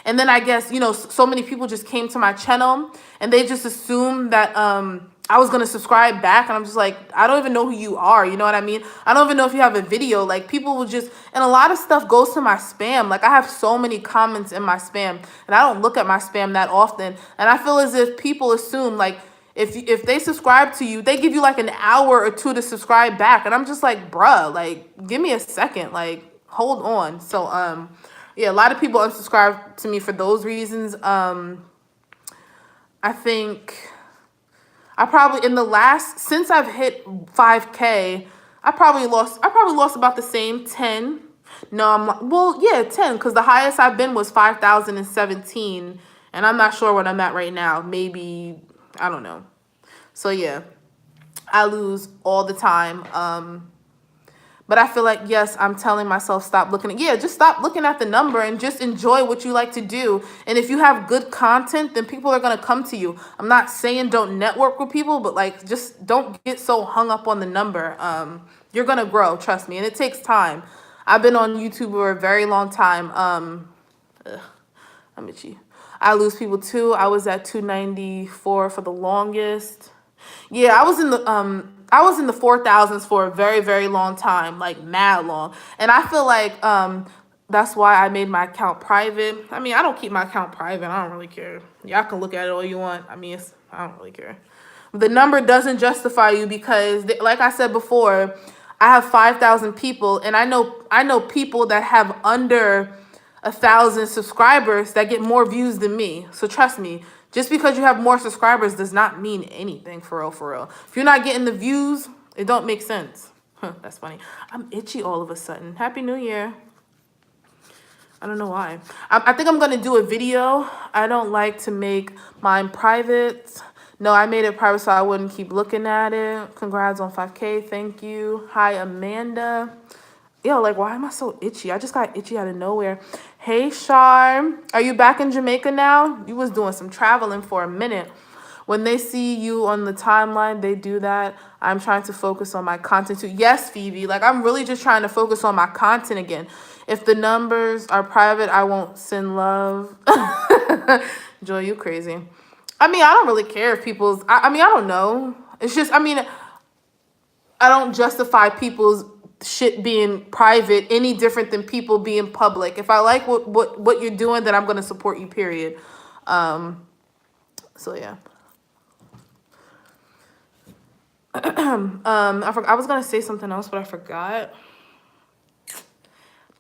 And then I guess, you know, so many people just came to my channel and they just assumed that I was going to subscribe back. And I'm just like, I don't even know who you are. You know what I mean? I don't even know if you have a video. Like people will just, and a lot of stuff goes to my spam. Like I have so many comments in my spam and I don't look at my spam that often. And I feel as if people assume like, if they subscribe to you, they give you like an hour or 2 to subscribe back. And I'm just like, bruh, like, give me a second. Like, hold on. So, yeah, a lot of people unsubscribe to me for those reasons. I think I probably since I've hit 5K, I probably lost about the same 10. No, I'm not, well, yeah, 10, because the highest I've been was 5,017, and I'm not sure what I'm at right now. Maybe, I don't know. So yeah, I lose all the time. But I feel like, yes, I'm telling myself, just stop looking at the number and just enjoy what you like to do. And if you have good content, then people are going to come to you. I'm not saying don't network with people, but like, just don't get so hung up on the number. You're going to grow, trust me. And it takes time. I've been on YouTube for a very long time. I'm itchy. I lose people too. I was at 294 for the longest. Yeah, I was in the 4,000s for a very, very long time, like mad long. And I feel like that's why I made my account private. I mean, I don't keep my account private. I don't really care. Y'all can look at it all you want. I mean, I don't really care. The number doesn't justify you because, like I said before, I have 5,000 people, and I know people that have under 1,000 subscribers that get more views than me. So trust me. Just because you have more subscribers does not mean anything, for real, for real. If you're not getting the views, it don't make sense. Huh, that's funny. I'm itchy all of a sudden. Happy New Year. I don't know why. I think I'm going to do a video. I don't like to make mine private. No, I made it private so I wouldn't keep looking at it. Congrats on 5K. Thank you. Hi, Amanda. Yo, like, why am I so itchy? I just got itchy out of nowhere. Hey, Shar. Are you back in Jamaica now? You was doing some traveling for a minute. When they see you on the timeline, they do that. I'm trying to focus on my content too. Yes, Phoebe. Like, I'm really just trying to focus on my content again. If the numbers are private, I won't send love. Joy, you crazy. I mean, I don't really care if people's... I mean, I don't know. It's just, I mean, I don't justify people's shit being private any different than people being public. If I like what you're doing, then I'm going to support you, period. So yeah. I was going to say something else, but I forgot.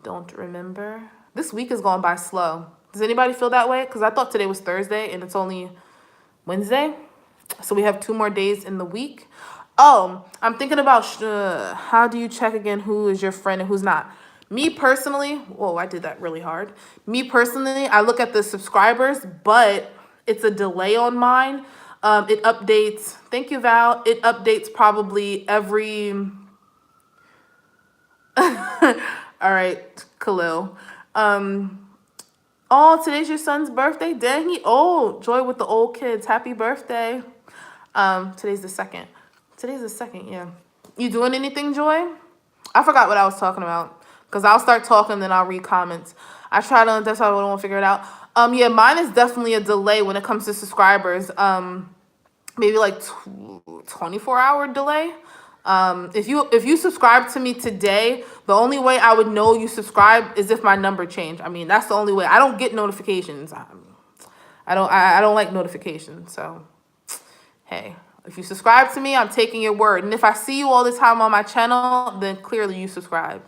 Don't remember. This week is going by slow. Does anybody feel that way? Because I thought today was Thursday and it's only Wednesday. So we have 2 more days in the week. Oh, I'm thinking about how do you check again who is your friend and who's not? Me personally, whoa, I did that really hard. Me personally, I look at the subscribers, but it's a delay on mine. It updates. Thank you, Val. It updates probably every... All right, Khalil. Oh, today's your son's birthday. Dang, he old. Joy with the old kids. Happy birthday. Today's the 2nd. Today's the 2nd, yeah. You doing anything, Joy? I forgot what I was talking about. Because I'll start talking, then I'll read comments. I try to, that's why I don't want to figure it out. Yeah, mine is definitely a delay when it comes to subscribers. Maybe like 24-hour delay. If you subscribe to me today, the only way I would know you subscribe is if my number changed. I mean, that's the only way. I don't get notifications. I don't like notifications. So, hey, if you subscribe to me, I'm taking your word. And if I see you all the time on my channel, then clearly you subscribe.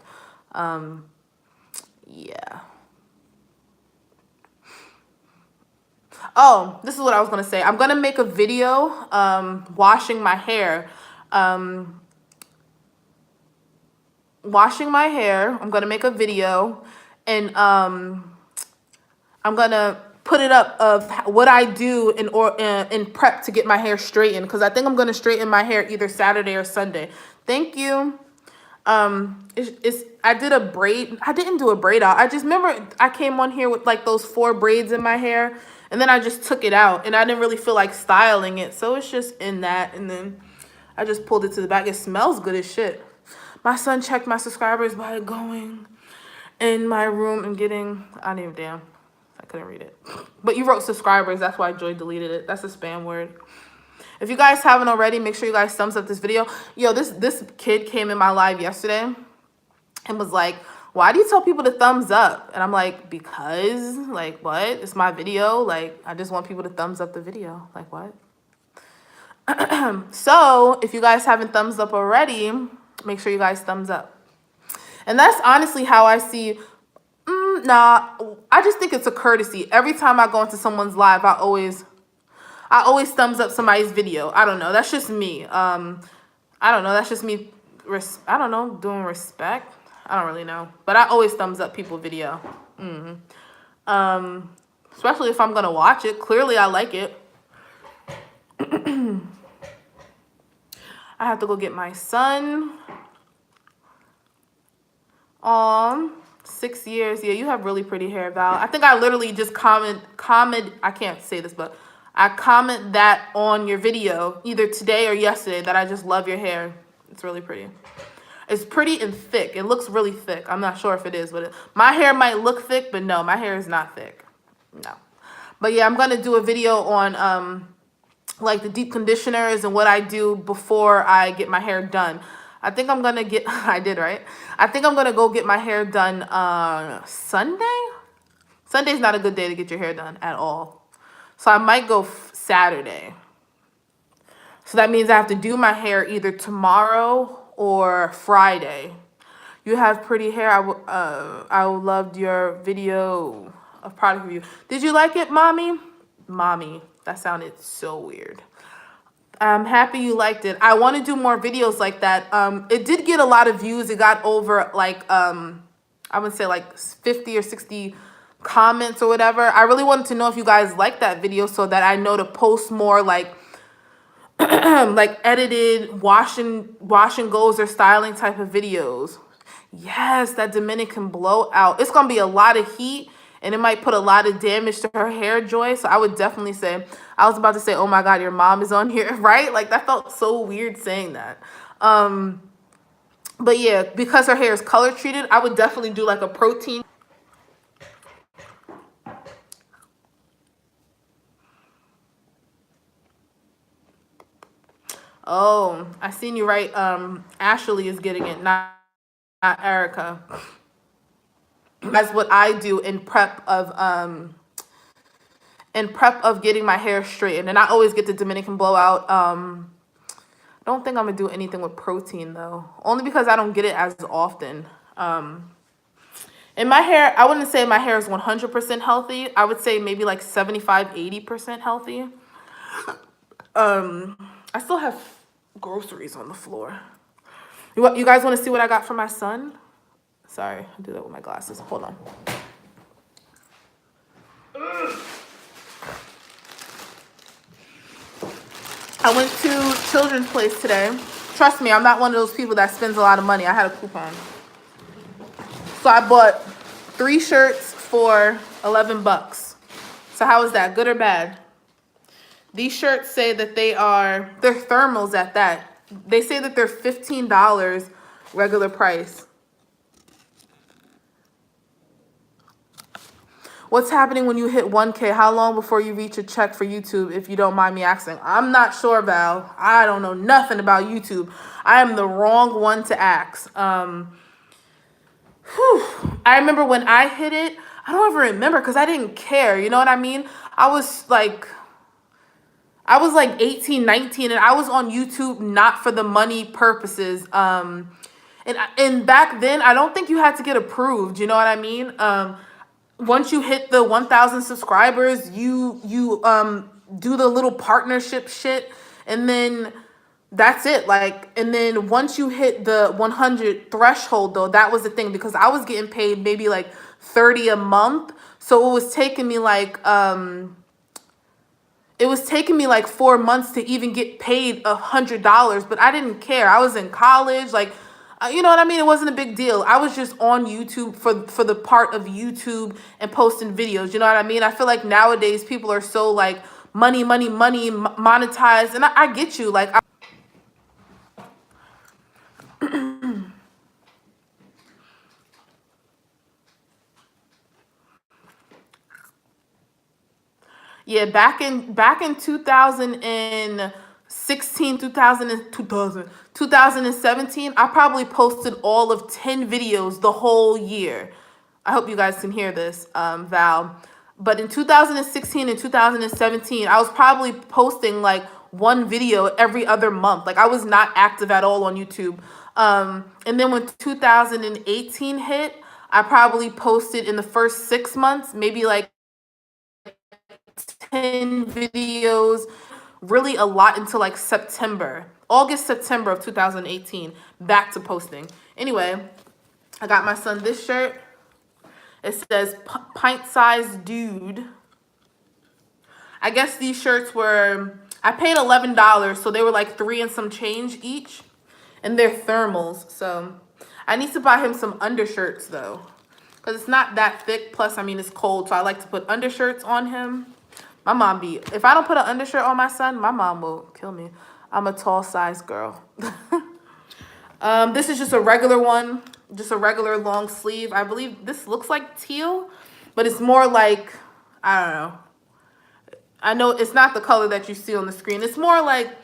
Yeah. Oh, this is what I was gonna say. I'm gonna make a video washing my hair. I'm gonna make a video, and I'm gonna put it up of what I do in prep to get my hair straightened, because I think I'm gonna straighten my hair either Saturday or Sunday. Thank you. I did a braid. I didn't do a braid out. I just remember I came on here with like those 4 braids in my hair, and then I just took it out, and I didn't really feel like styling it, so it's just in that, and then I just pulled it to the back. It smells good as shit. My son checked my subscribers by going in my room and getting, I didn't even, damn, I couldn't read it. But you wrote subscribers, that's why Joy deleted it. That's a spam word. If you guys haven't already, make sure you guys thumbs up this video. Yo, this kid came in my live yesterday and was like, why do you tell people to thumbs up? And I'm like, because, like, what? It's my video. Like, I just want people to thumbs up the video. Like, what? So, if you guys haven't thumbs up already, make sure you guys thumbs up. And that's honestly how I see, nah, I just think it's a courtesy. Every time I go into someone's live, I always thumbs up somebody's video. I don't know. That's just me. I don't know. That's just me. I don't know. Doing respect. I don't really know. But I always thumbs up people's video. Especially if I'm going to watch it. Clearly, I like it. I have to go get my son. 6 years. Yeah, you have really pretty hair, Val. I think I literally just comment. I can't say this, but I comment that on your video either today or yesterday that I just love your hair. It's really pretty. It's pretty and thick. It looks really thick. I'm not sure if it is, but my hair might look thick, but no, my hair is not thick. No. But yeah, I'm going to do a video on like the deep conditioners and what I do before I get my hair done. I think I'm going to get, I did, right? I think I'm going to go get my hair done Sunday. Sunday's not a good day to get your hair done at all. So I might go Saturday. So that means I have to do my hair either tomorrow or Friday. You have pretty hair. I loved your video of product review. Did you like it, Mommy? Mommy. That sounded so weird. I'm happy you liked it. I want to do more videos like that. It did get a lot of views. It got over like, I would say like 50 or 60 comments or whatever. I really wanted to know if you guys liked that video so that I know to post more like like edited wash and goes or styling type of videos. Yes, that Dominican blowout. It's gonna be a lot of heat and it might put a lot of damage to her hair, Joy. So I would definitely say, I was about to say, oh my God, your mom is on here, right? Like that felt so weird saying that. But yeah, because her hair is color treated, I would definitely do like a protein. Oh, I seen you right. Ashley is getting it, not Erica. That's what I do in prep of getting my hair straightened, and I always get the Dominican blowout. I don't think I'm gonna do anything with protein though, only because I don't get it as often. And my hair, I wouldn't say my hair is 100% healthy. I would say maybe like 75-80% healthy. I still have groceries on the floor. You guys want to see what I got for my son? Sorry, I'll do that with my glasses. Hold on. I went to Children's Place today. Trust me, I'm not one of those people that spends a lot of money. I had a coupon. So I bought 3 shirts for 11 bucks. So how is that? Good or bad? These shirts say that they're thermals at that. They say that they're $15 regular price. What's happening when you hit 1K? How long before you reach a check for YouTube, if you don't mind me asking? I'm not sure, Val. I don't know nothing about YouTube. I am the wrong one to ask. I remember when I hit it, I don't ever remember because I didn't care. You know what I mean? I was like 18, 19, and I was on YouTube not for the money purposes. And back then, I don't think you had to get approved. You know what I mean? Once you hit the 1,000 subscribers, you do the little partnership shit, and then that's it. Like, and then once you hit the 100 threshold, though, that was the thing, because I was getting paid maybe like 30 a month, so it was taking me like 4 months to even get paid $100, but I didn't care. I was in college, like, you know what I mean? It wasn't a big deal. I was just on YouTube for the part of YouTube and posting videos. You know what I mean? I feel like nowadays people are so like money, money, money, monetized, and I get you. Like, yeah, back in 2016, 2017, I probably posted all of 10 videos the whole year. I hope you guys can hear this, Val. But in 2016 and 2017, I was probably posting like one video every other month. Like, I was not active at all on YouTube. And then when 2018 hit, I probably posted in the first 6 months, maybe like 10 videos, really a lot until like August, September of 2018, back to posting. Anyway, I got my son this shirt. It says pint-sized dude. I guess these shirts were, I paid $11, so they were like 3 and some change each. And they're thermals, so I need to buy him some undershirts though, because it's not that thick. Plus, I mean, it's cold, so I like to put undershirts on him. My mom if I don't put an undershirt on my son, my mom will kill me. I'm a tall size girl. This is just a regular one, just a regular long sleeve. I believe this looks like teal, but it's more like, I don't know. I know it's not the color that you see on the screen. It's more like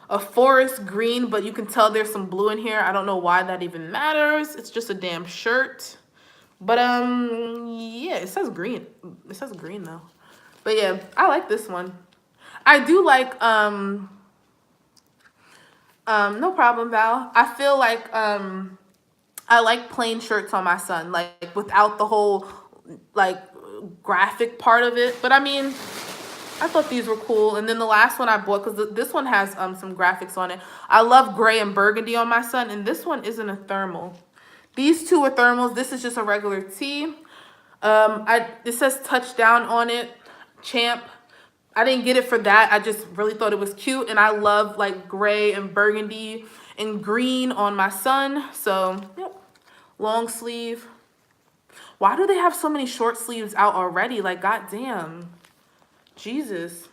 a forest green, but you can tell there's some blue in here. I don't know why that even matters. It's just a damn shirt. But yeah, it says green. It says green though. But yeah, I like this one. I do like no problem, Val. I feel like I like plain shirts on my son, like without the whole like graphic part of it. But I mean, I thought these were cool. And then the last one I bought, because this one has some graphics on it. I love gray and burgundy on my son, and this one isn't a thermal. These two are thermals. This is just a regular tee. It says touchdown on it, champ. I didn't get it for that. I just really thought it was cute, and I love like gray and burgundy and green on my son. So, yep, long sleeve. Why do they have so many short sleeves out already? Like, goddamn. Jesus.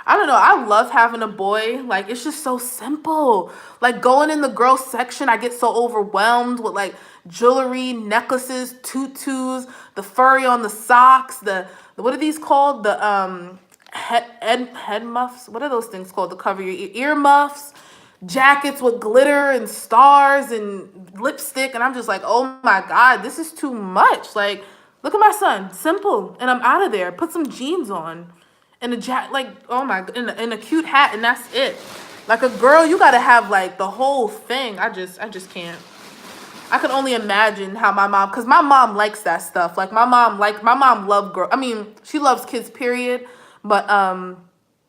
I don't know. I love having a boy. Like, it's just so simple. Like, going in the girls section, I get so overwhelmed with like jewelry, necklaces, tutus, the furry on the socks, the what are these called? The head muffs. What are those things called to cover your ear muffs? Jackets with glitter and stars and lipstick, and I'm just like, oh my God, this is too much. Like, look at my son, simple, and I'm out of there. Put some jeans on, and a like, oh my, and a cute hat, and that's it. Like, a girl, you gotta have like the whole thing. I just can't. I could only imagine how my mom, because my mom likes that stuff. Like, my mom loved girl. I mean, she loves kids, period. But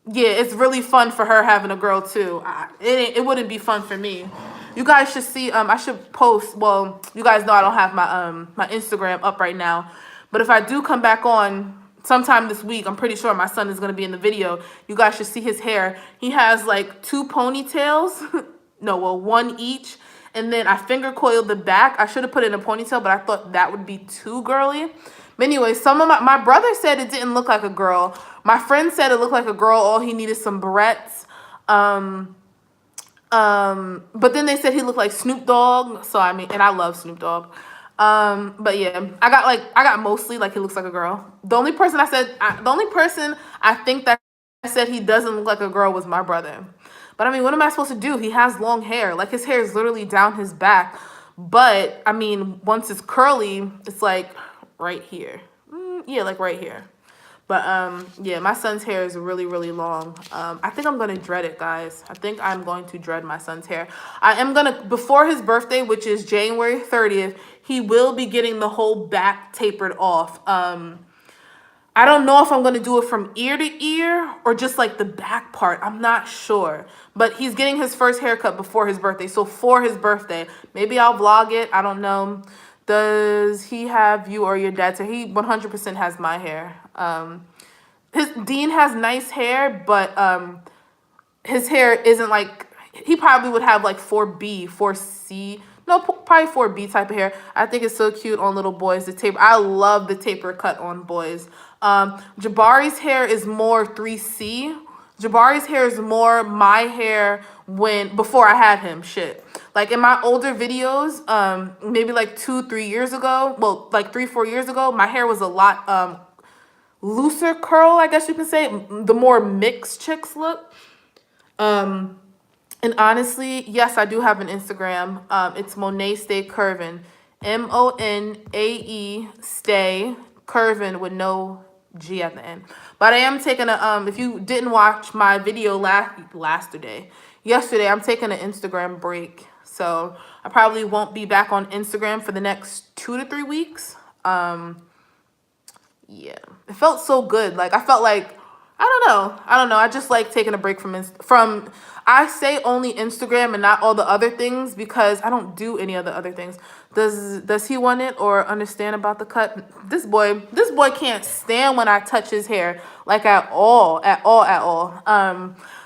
yeah, it's really fun for her having a girl too. It wouldn't be fun for me. You guys should see. I should post. Well, you guys know I don't have my Instagram up right now, but if I do come back on sometime this week, I'm pretty sure my son is gonna be in the video. You guys should see his hair. He has like 2 ponytails. No, well, 1 each. And then I finger coiled the back. I should have put it in a ponytail, but I thought that would be too girly. But anyway, some of my brother said it didn't look like a girl. My friend said it looked like a girl. All he needed some barrettes. But then they said he looked like Snoop Dogg. So I mean, and I love Snoop Dogg. But yeah, I got mostly like he looks like a girl. The only person I think that said he doesn't look like a girl was my brother. But I mean, what am I supposed to do? He has long hair. Like his hair is literally down his back. But I mean, once it's curly, it's like right here. Yeah, like right here. But yeah, my son's hair is really, really long. I think I'm gonna dread it, guys. I think I'm going to dread my son's hair. I am gonna, before his birthday, which is January 30th, he will be getting the whole back tapered off. I don't know if I'm gonna do it from ear to ear or just like the back part. I'm not sure. But he's getting his first haircut before his birthday. So for his birthday, maybe I'll vlog it. I don't know. Does he have you or your dad's hair? He 100% has my hair. His Dean has nice hair, but his hair isn't like, he probably would have like 4B, 4C, no, probably 4B type of hair. I think it's so cute on little boys. The taper, I love the taper cut on boys. Jabari's hair is more 3C. Jabari's hair is more my hair before I had him. Shit. Like in my older videos, maybe like 2-3 years ago, well, like 3-4 years ago, my hair was a lot looser curl, I guess you can say, the more mixed chicks look. And honestly, yes, I do have an Instagram. It's Monet Stay Curvin. MONAE Stay Curvin with no G at the end. But I am taking if you didn't watch my video yesterday, I'm taking an Instagram break. So I probably won't be back on Instagram for the next 2 to 3 weeks. Yeah, it felt so good. Like I felt like, I don't know. I just like taking a break from I say only Instagram and not all the other things because I don't do any of the other things. Does he want it or understand about the cut? This boy can't stand when I touch his hair, like at all.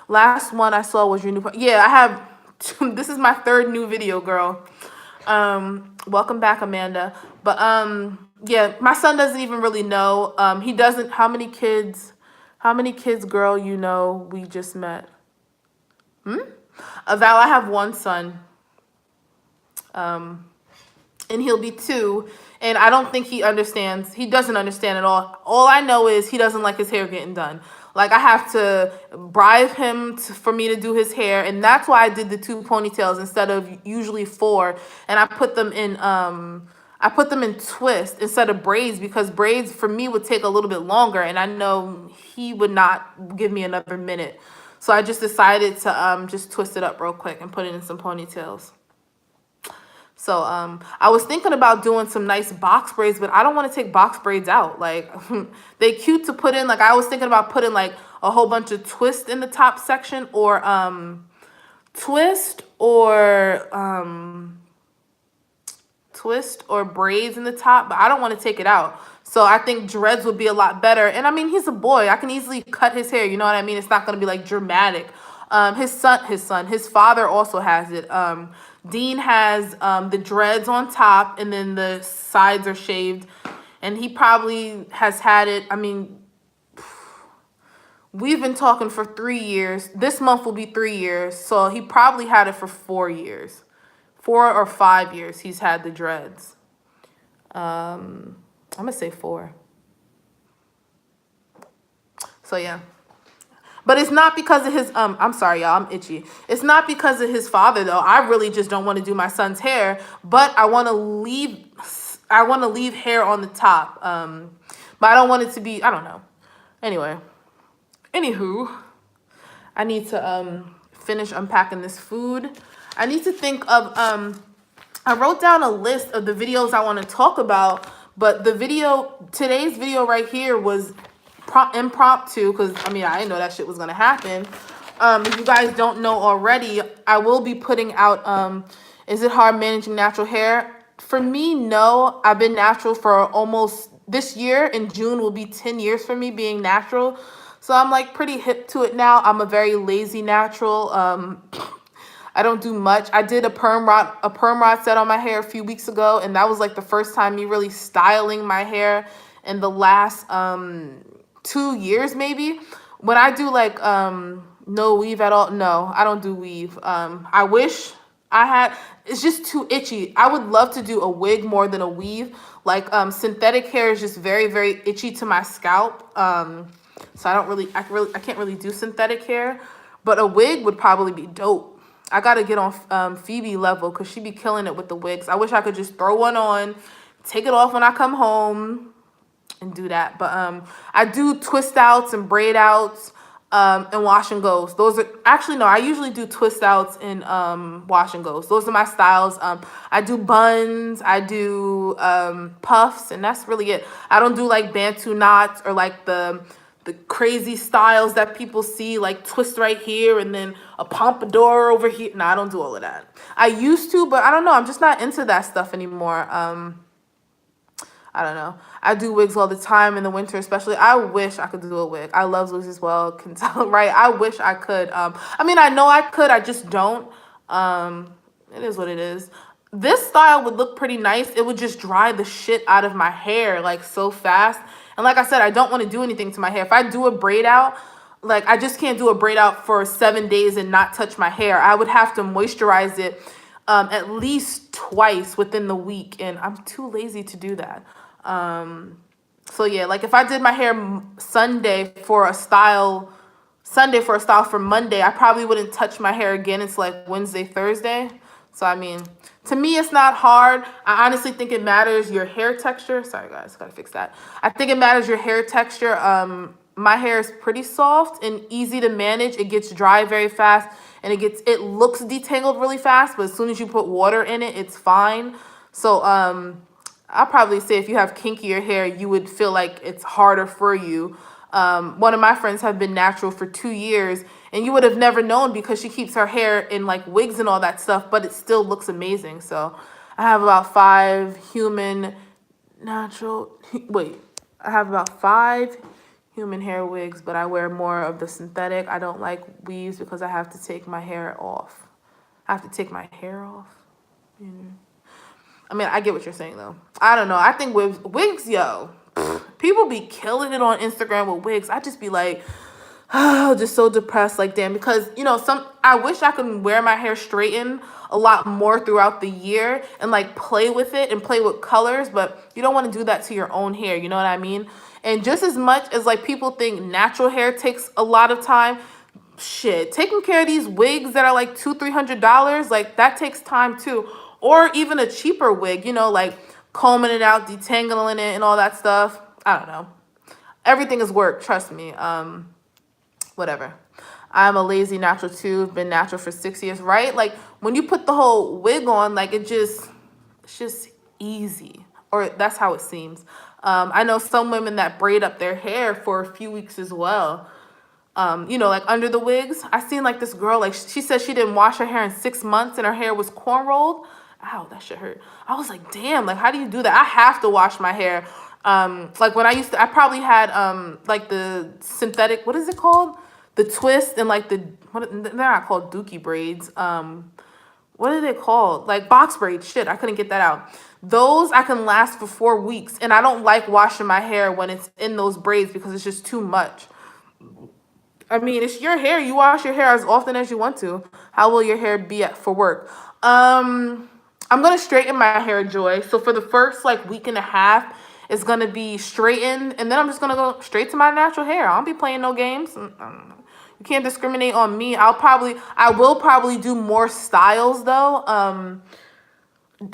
Last one I saw was your new, yeah, I have this is my 3rd new video, girl. Welcome back, Amanda. But yeah, my son doesn't even really know. He doesn't, how many kids, girl, you know, we just met? Val, I have 1 son. And he'll be 2. And I don't think he understands. He doesn't understand at all. All I know is he doesn't like his hair getting done. Like I have to bribe him for me to do his hair. And that's why I did the 2 ponytails instead of usually 4. And I put them in twist instead of braids because braids for me would take a little bit longer. And I know he would not give me another minute. So I just decided to just twist it up real quick and put it in some ponytails. So I was thinking about doing some nice box braids, but I don't want to take box braids out. Like they cute to put in. Like I was thinking about putting like a whole bunch of twist in the top section or twist or braids in the top, but I don't want to take it out. So I think dreads would be a lot better. And I mean, he's a boy. I can easily cut his hair. You know what I mean? It's not going to be like dramatic. His father also has it. Dean has the dreads on top and then the sides are shaved. And he probably has had it. I mean, we've been talking for 3 years. This month will be 3 years. So he probably had it for 4 years. 4 or 5 years he's had the dreads. I'm going to say 4. So, yeah. But it's not because of his, I'm sorry, y'all, I'm itchy. It's not because of his father, though. I really just don't want to do my son's hair. But I want to leave hair on the top. But I don't want it to be, I don't know. Anyway. Anywho, I need to finish unpacking this food. I need to think of, I wrote down a list of the videos I want to talk about. But today's video right here was impromptu because, I mean, I didn't know that shit was going to happen. If you guys don't know already, I will be putting out, is it hard managing natural hair? For me, no. I've been natural for almost, this year in June will be 10 years for me being natural. So I'm like pretty hip to it now. I'm a very lazy natural. I don't do much. I did a perm rod set on my hair a few weeks ago, and that was like the first time me really styling my hair in the last 2 years maybe. When I do like no weave at all, no, I don't do weave. I wish It's just too itchy. I would love to do a wig more than a weave. Like synthetic hair is just very, very itchy to my scalp. So I can't really do synthetic hair, but a wig would probably be dope. I gotta get on Phoebe level because she be killing it with the wigs. I wish I could just throw one on, take it off when I come home, and do that. But I do twist outs and braid outs and wash and goes. Those are actually, no, I usually do twist outs and wash and goes. Those are my styles. I do buns, I do puffs, and that's really it. I don't do like bantu knots or like the crazy styles that people see, like twist right here and then a pompadour over here. No, I don't do all of that. I used to, but I don't know, I'm just not into that stuff anymore. I don't know. I do wigs all the time in the winter, especially. I wish I could do a wig. I love wigs as well. Can tell, right? I wish I could. I mean, I know I could. I just don't. It is what it is. This style would look pretty nice. It would just dry the shit out of my hair like so fast. And like I said, I don't want to do anything to my hair. If I do a braid out, like I just can't do a braid out for 7 days and not touch my hair. I would have to moisturize it at least twice within the week, and I'm too lazy to do that. So yeah, like if I did my hair Sunday for a style for Monday, I probably wouldn't touch my hair again. It's like Wednesday, Thursday. So I mean, to me, it's not hard. I honestly think it matters your hair texture. Sorry guys, gotta fix that. I think it matters your hair texture. My hair is pretty soft and easy to manage. It gets dry very fast and it looks detangled really fast, but as soon as you put water in it, it's fine. So I'll probably say if you have kinkier hair, you would feel like it's harder for you. One of my friends have been natural for 2 years, and you would have never known because she keeps her hair in like wigs and all that stuff, but it still looks amazing. So I have about 5 human hair wigs, but I wear more of the synthetic. I don't like weaves because I have to take my hair off. I have to take my hair off. I mean, I get what you're saying, though. I don't know. I think wigs, yo, people be killing it on Instagram with wigs. I just be like, oh, just so depressed. Like, damn, because, you know, I wish I could wear my hair straightened a lot more throughout the year and, like, play with it and play with colors. But you don't want to do that to your own hair. You know what I mean? And just as much as, like, people think natural hair takes a lot of time, shit, taking care of these wigs that are, like, $200-$300, like, that takes time, too. Or even a cheaper wig, you know, like combing it out, detangling it, and all that stuff. I don't know. Everything is work, trust me. Whatever. I'm a lazy natural too. Been natural for 6 years, right? Like when you put the whole wig on, like it's just easy. Or that's how it seems. I know some women that braid up their hair for a few weeks as well. You know, like under the wigs. I seen like this girl, like she said she didn't wash her hair in 6 months and her hair was corn rolled. Ow, that shit hurt. I was like, damn, like how do you do that? I have to wash my hair. Like when I probably had like the synthetic, what is it called? The twist and like they're not called dookie braids. What are they called? Like box braids. Shit, I couldn't get that out. Those I can last for 4 weeks, and I don't like washing my hair when it's in those braids because it's just too much. I mean, it's your hair. You wash your hair as often as you want to. How will your hair be for work? I'm going to straighten my hair, Joy. So for the first like week and a half, it's going to be straightened. And then I'm just going to go straight to my natural hair. I don't be playing no games. You can't discriminate on me. I will probably do more styles though.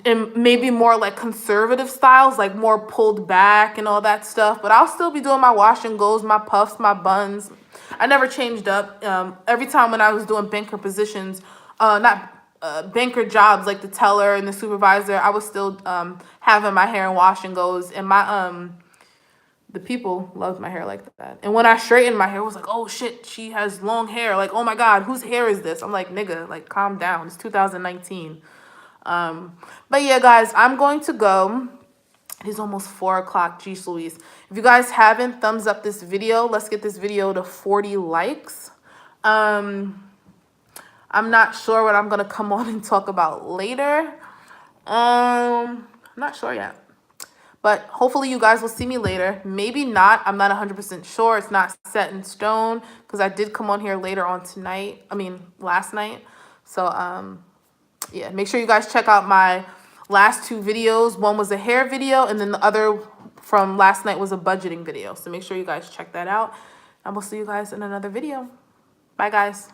And maybe more like conservative styles, like more pulled back and all that stuff. But I'll still be doing my wash and goes, my puffs, my buns. I never changed up. Every time when I was doing banker positions, banker jobs like the teller and the supervisor, I was still having my hair in wash and goes, and the people loved my hair like that. And when I straightened my hair, it was like, oh shit, she has long hair. Like, oh my God, whose hair is this? I'm like, nigga, like calm down. It's 2019. But yeah, guys, I'm going to go. It is almost 4 o'clock. Jeez Louise. If you guys haven't, thumbs up this video. Let's get this video to 40 likes. I'm not sure what I'm going to come on and talk about later. I'm not sure yet. But hopefully you guys will see me later. Maybe not. I'm not 100% sure. It's not set in stone because I did come on here later on last night. So, yeah, make sure you guys check out my last 2 videos. One was a hair video, and then the other from last night was a budgeting video. So make sure you guys check that out. And we'll see you guys in another video. Bye, guys.